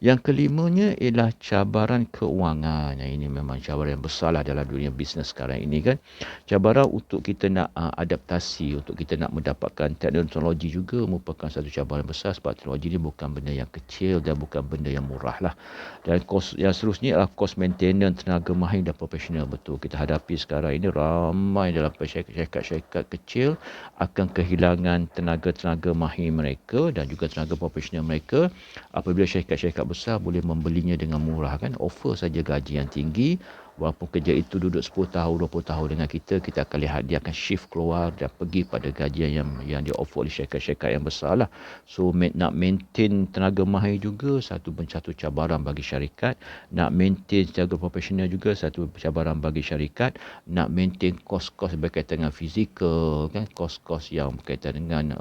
Yang kelimanya ialah cabaran keuangan. Ini memang cabaran yang besarlah dalam dunia bisnes sekarang ini kan. Cabaran untuk kita nak adaptasi, untuk kita nak mendapatkan teknologi juga merupakan satu cabaran besar sebab teknologi ini bukan benda yang kecil dan bukan benda yang murah lah. Dan kos yang seterusnya adalah kos maintenance tenaga mahir dan profesional. Betul, kita hadapi sekarang ini ramai dalam syarikat-syarikat kecil akan kehilangan tenaga-tenaga mahir mereka dan juga tenaga profesional mereka apabila syarikat-syarikat besar boleh membelinya dengan murah kan, offer saja gaji yang tinggi. Walaupun kerja itu duduk 10 tahun, 20 tahun dengan kita akan lihat dia akan shift keluar dan pergi pada gajian yang dia offer oleh syarikat-syarikat yang besar lah. So nak maintain tenaga mahir juga satu cabaran bagi syarikat, nak maintain tenaga profesional juga satu cabaran bagi syarikat, nak maintain kos-kos berkaitan dengan fizikal kan, kos-kos yang berkaitan dengan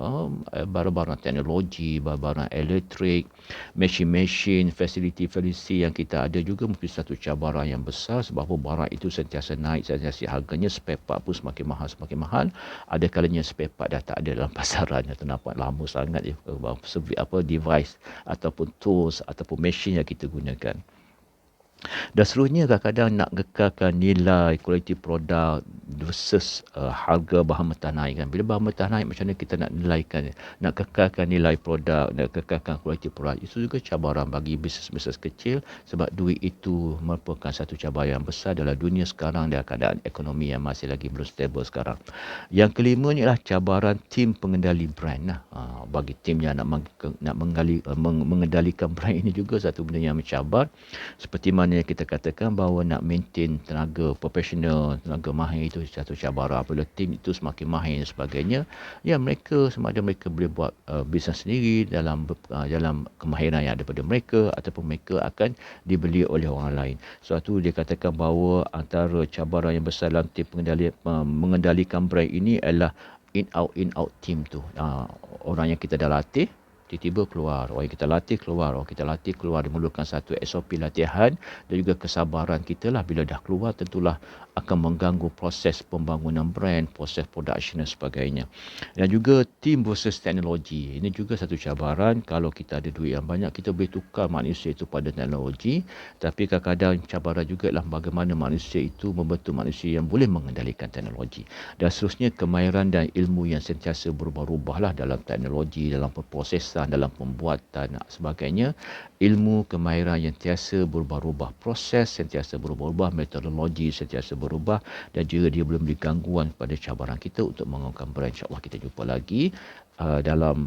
barang-barang teknologi, barang-barang elektrik, mesin-mesin, fasiliti-fasiliti yang kita ada juga mungkin satu cabaran yang besar sebab barang itu sentiasa naik, sentiasa harganya, spare part pun semakin mahal. Ada kalanya spare part dah tak ada dalam pasaran atau nampak lama sangat device ataupun tools ataupun mesin yang kita gunakan. Dan seterusnya kadang-kadang nak kekalkan nilai kualiti produk versus harga bahan mentah naik kan. Bila bahan mentah naik macam mana kita nak nilaikan, nak kekalkan nilai produk, nak kekalkan kualiti produk. Itu juga cabaran bagi bisnes-bisnes kecil sebab duit itu merupakan satu cabaran yang besar dalam dunia sekarang dalam keadaan ekonomi yang masih lagi belum stable sekarang. Yang kelimanya ialah cabaran tim pengendali brand lah. Bagi tim yang nak mengendalikan brand ini juga satu benda yang mencabar. Seperti mana yang kita katakan bahawa nak maintain tenaga profesional, tenaga mahir itu satu cabaran. Apabila tim itu semakin mahir dan sebagainya, ya mereka sama ada mereka boleh buat bisnes sendiri dalam kemahiran yang ada pada mereka ataupun mereka akan dibeli oleh orang lain. Suatu dia katakan bahawa antara cabaran yang besar dalam tim mengendalikan brand ini adalah in-out team tu. Orang yang kita dah latih tiba-tiba keluar, orang yang kita latih keluar, memerlukan satu SOP latihan dan juga kesabaran kita lah. Bila dah keluar tentulah akan mengganggu proses pembangunan brand, proses production dan sebagainya. Dan juga team versus teknologi, ini juga satu cabaran. Kalau kita ada duit yang banyak, kita boleh tukar manusia itu pada teknologi, tapi kadang-kadang cabaran juga adalah bagaimana manusia itu membentuk manusia yang boleh mengendalikan teknologi. Dan seterusnya kemahiran dan ilmu yang sentiasa berubah-ubah lah dalam teknologi, dalam perprosesan, dalam pembuatan dan sebagainya. Ilmu kemahiran yang sentiasa berubah-ubah, proses sentiasa berubah-ubah, metodologi sentiasa berubah dan juga dia boleh memberi gangguan pada cabaran kita untuk mengembangkan brand. InsyaAllah kita jumpa lagi dalam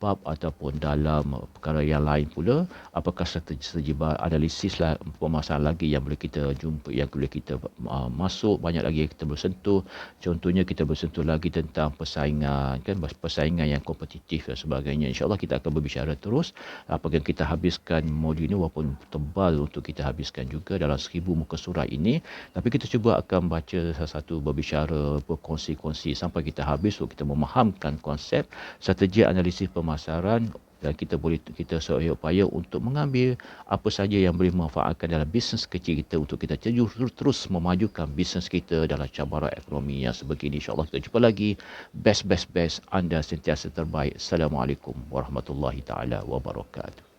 bab ataupun dalam perkara yang lain pula. Apakah strategi analisis lah, permasalahan lagi yang boleh kita jumpa, yang boleh kita masuk, banyak lagi yang kita boleh sentuh. Contohnya kita bersentuh lagi tentang persaingan kan, persaingan yang kompetitif dan sebagainya. InsyaAllah kita akan berbicara terus. Apabila kita habiskan modul ini, walaupun tebal untuk kita habiskan juga dalam 1000 muka surat ini, tapi kita cuba akan baca satu-satu, berbicara, berkongsi-kongsi sampai kita habis untuk kita memahamkan konsep strategi analisis pemasaran dan kita upaya untuk mengambil apa saja yang boleh memanfaatkan dalam bisnes kecil kita untuk kita terus memajukan bisnes kita dalam cabaran ekonomi yang sebegini. InsyaAllah kita jumpa lagi. Best. Anda sentiasa terbaik. Assalamualaikum warahmatullahi taala wabarakatuh.